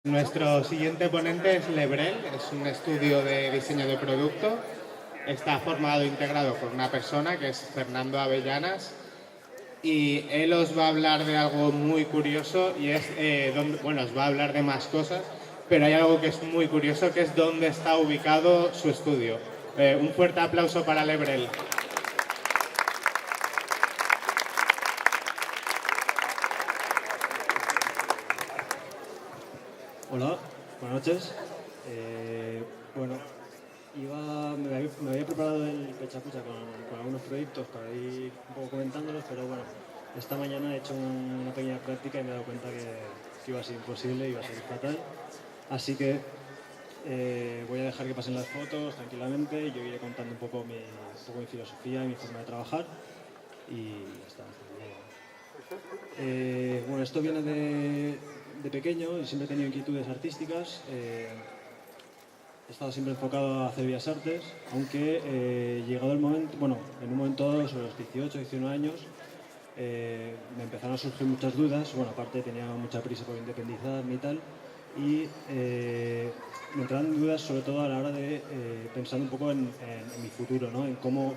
Nuestro siguiente ponente es Lebrel, es un estudio de diseño de producto. Está formado e integrado por una persona que es Fernando Avellanas y él os va a hablar de algo muy curioso y es, bueno, os va a hablar de más cosas, pero hay algo que es muy curioso que es dónde está ubicado su estudio. Un fuerte aplauso para Lebrel. Hola, buenas noches. Bueno, me había preparado el pechapucha con algunos proyectos para ir un poco comentándolos, pero bueno, esta mañana he hecho una pequeña práctica y me he dado cuenta que iba a ser imposible, iba a ser fatal. Así que voy a dejar que pasen las fotos tranquilamente y yo iré contando un poco mi filosofía y mi forma de trabajar y ya está. Bueno, esto viene de pequeño y siempre he tenido inquietudes artísticas. He estado siempre enfocado a hacer bellas artes, aunque llegado el momento, bueno, en un momento dado, sobre los 18, 19 años, me empezaron a surgir muchas dudas. Bueno, aparte tenía mucha prisa por independizarme y tal, y me entraban dudas sobre todo a la hora de pensar un poco en mi futuro, ¿no? En cómo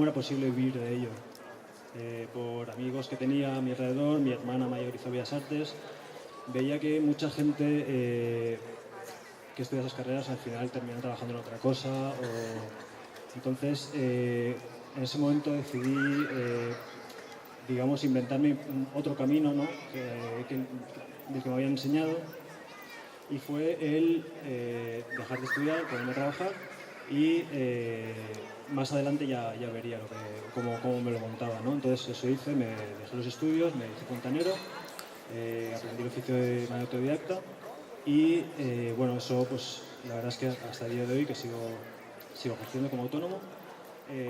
era posible vivir de ello. Por amigos que tenía a mi alrededor, mi hermana mayor hizo bellas artes, veía que mucha gente que estudia esas carreras al final termina trabajando en otra cosa. Entonces, en ese momento decidí, digamos, inventarme otro camino, ¿no? del que me habían enseñado, y fue el dejar de estudiar, ponerme a trabajar y más adelante ya vería cómo me lo montaba, ¿no? Entonces eso hice, me dejé los estudios, me hice fontanero, aprendí el oficio de manera autodidacta y bueno, eso pues la verdad es que hasta el día de hoy que sigo ejerciendo como autónomo,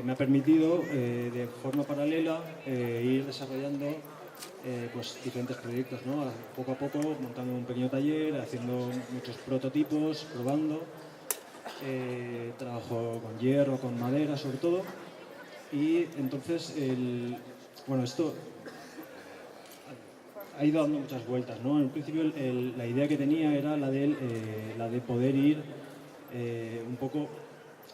me ha permitido de forma paralela ir desarrollando pues diferentes proyectos, ¿no? Poco a poco montando un pequeño taller, haciendo muchos prototipos, probando. Trabajo con hierro, con madera sobre todo, y entonces bueno, esto ha ido dando muchas vueltas, ¿no? En principio la idea que tenía era la de poder ir un poco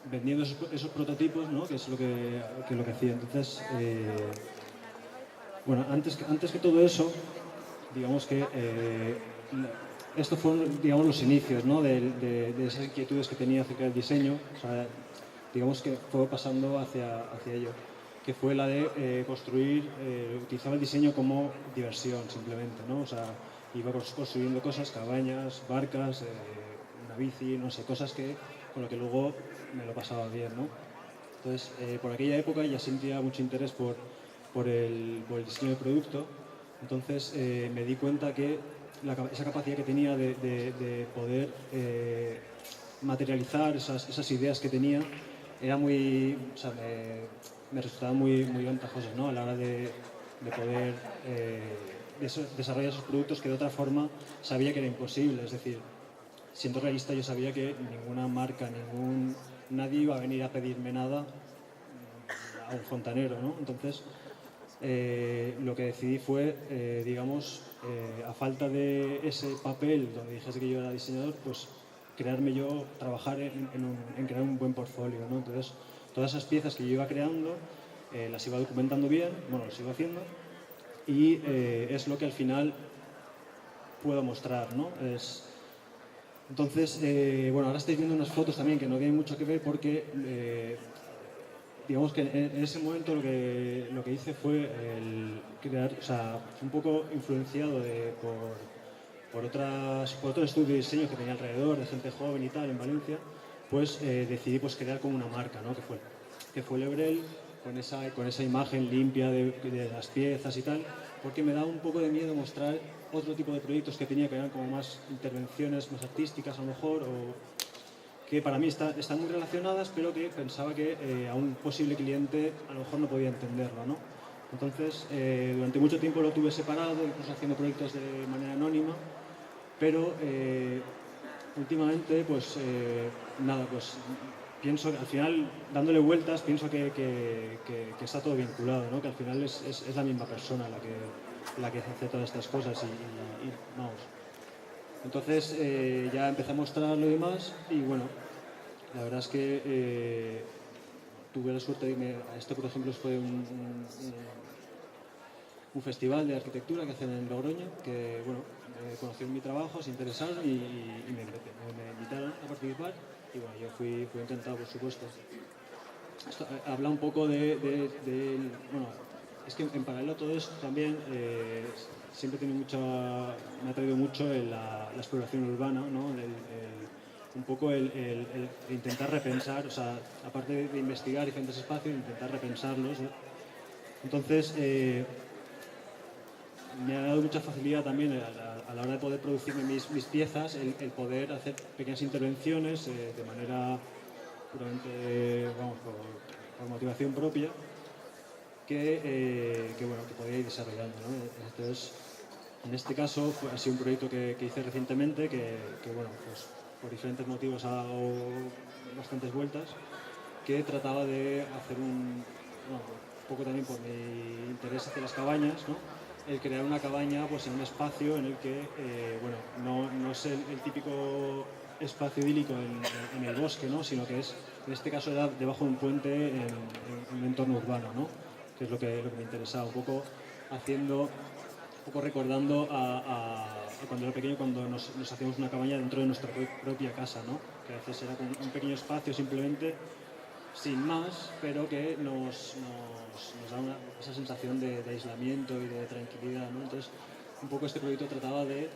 vendiendo esos prototipos, ¿no? Que es lo que hacía. Entonces, bueno, antes que todo eso, digamos que estos fueron, digamos, los inicios, ¿no? de esas inquietudes que tenía acerca del diseño. O sea, digamos que fue pasando hacia ello, que fue la de construir, utilizaba el diseño como diversión simplemente, ¿no? O sea, iba construyendo cosas, cabañas, barcas, una bici, no sé, cosas con lo que luego me lo pasaba bien, ¿no? Entonces, por aquella época ya sentía mucho interés por el diseño de producto. Entonces me di cuenta que esa capacidad que tenía de poder materializar esas ideas que tenía era o sea, me resultaba muy ventajosa, ¿no? A la hora de poder desarrollar esos productos que de otra forma sabía que era imposible. Es decir, siendo realista, yo sabía que ninguna marca, nadie iba a venir a pedirme nada a un fontanero, ¿no? Entonces, lo que decidí fue, digamos, a falta de ese papel donde dijese que yo era diseñador, pues trabajar en crear un buen portfolio, ¿no? Entonces, todas esas piezas que yo iba creando, las iba documentando bien, bueno, lo sigo haciendo, y es lo que al final puedo mostrar, ¿no? Entonces, bueno, ahora estáis viendo unas fotos también que no tienen mucho que ver porque digamos que en ese momento lo que hice fue el crear, o sea, un poco influenciado por otros estudios de diseño que tenía alrededor, de gente joven y tal, en Valencia, pues decidí pues crear como una marca, ¿no? Que fue Lebrel, con esa imagen limpia de las piezas y tal, porque me daba un poco de miedo mostrar otro tipo de proyectos que tenía, que eran como más intervenciones más artísticas a lo mejor, o que para mí están muy relacionadas, pero que pensaba que a un posible cliente a lo mejor no podía entenderlo, ¿no? Entonces, durante mucho tiempo lo tuve separado, incluso haciendo proyectos de manera anónima, pero últimamente, pues nada, pues pienso que al final, dándole vueltas, pienso que está todo vinculado, ¿no? Que al final es la misma persona la que hace todas estas cosas y vamos. Entonces ya empecé a mostrarlo y demás, y bueno, la verdad es que tuve la suerte de irme a este, por ejemplo, fue un festival de arquitectura que hacen en Logroño, que bueno, conocieron mi trabajo, se interesaron y me invitaron a participar, y bueno, yo fui encantado, por supuesto. Esto habla un poco bueno, es que en paralelo a todo esto también siempre me ha traído mucho la exploración urbana, ¿no? Un poco el intentar repensar, o sea, aparte de investigar diferentes espacios, intentar repensarlos, ¿no? Entonces, me ha dado mucha facilidad también a la hora de poder producirme mis piezas, el poder hacer pequeñas intervenciones de manera puramente, vamos, por motivación propia, bueno, que podía ir desarrollando, ¿no? Entonces, en este caso ha sido un proyecto que hice recientemente, bueno, pues por diferentes motivos ha dado bastantes vueltas, que trataba de hacer un poco también por mi interés hacia las cabañas, ¿no? El crear una cabaña pues en un espacio en el que, bueno, no es el típico espacio idílico en el bosque, ¿no? Sino que en este caso era debajo de un puente en un entorno urbano, ¿no? Que es lo que me interesaba, un poco recordando a cuando era pequeño, cuando nos hacíamos una cabaña dentro de nuestra propia casa, ¿no? Que a veces era un pequeño espacio simplemente, sin más, pero que nos da esa sensación de aislamiento y de tranquilidad, ¿no? Entonces, un poco este proyecto trataba de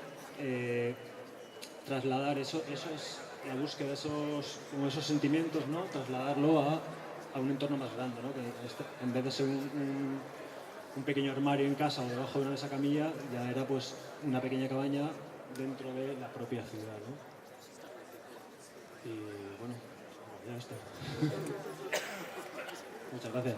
trasladar eso es la búsqueda de esos sentimientos, ¿no? Trasladarlo a un entorno más grande, ¿no? Que en vez de ser un pequeño armario en casa o debajo de una mesa camilla, ya era pues una pequeña cabaña dentro de la propia ciudad, ¿no? Y bueno, ya está. Muchas gracias.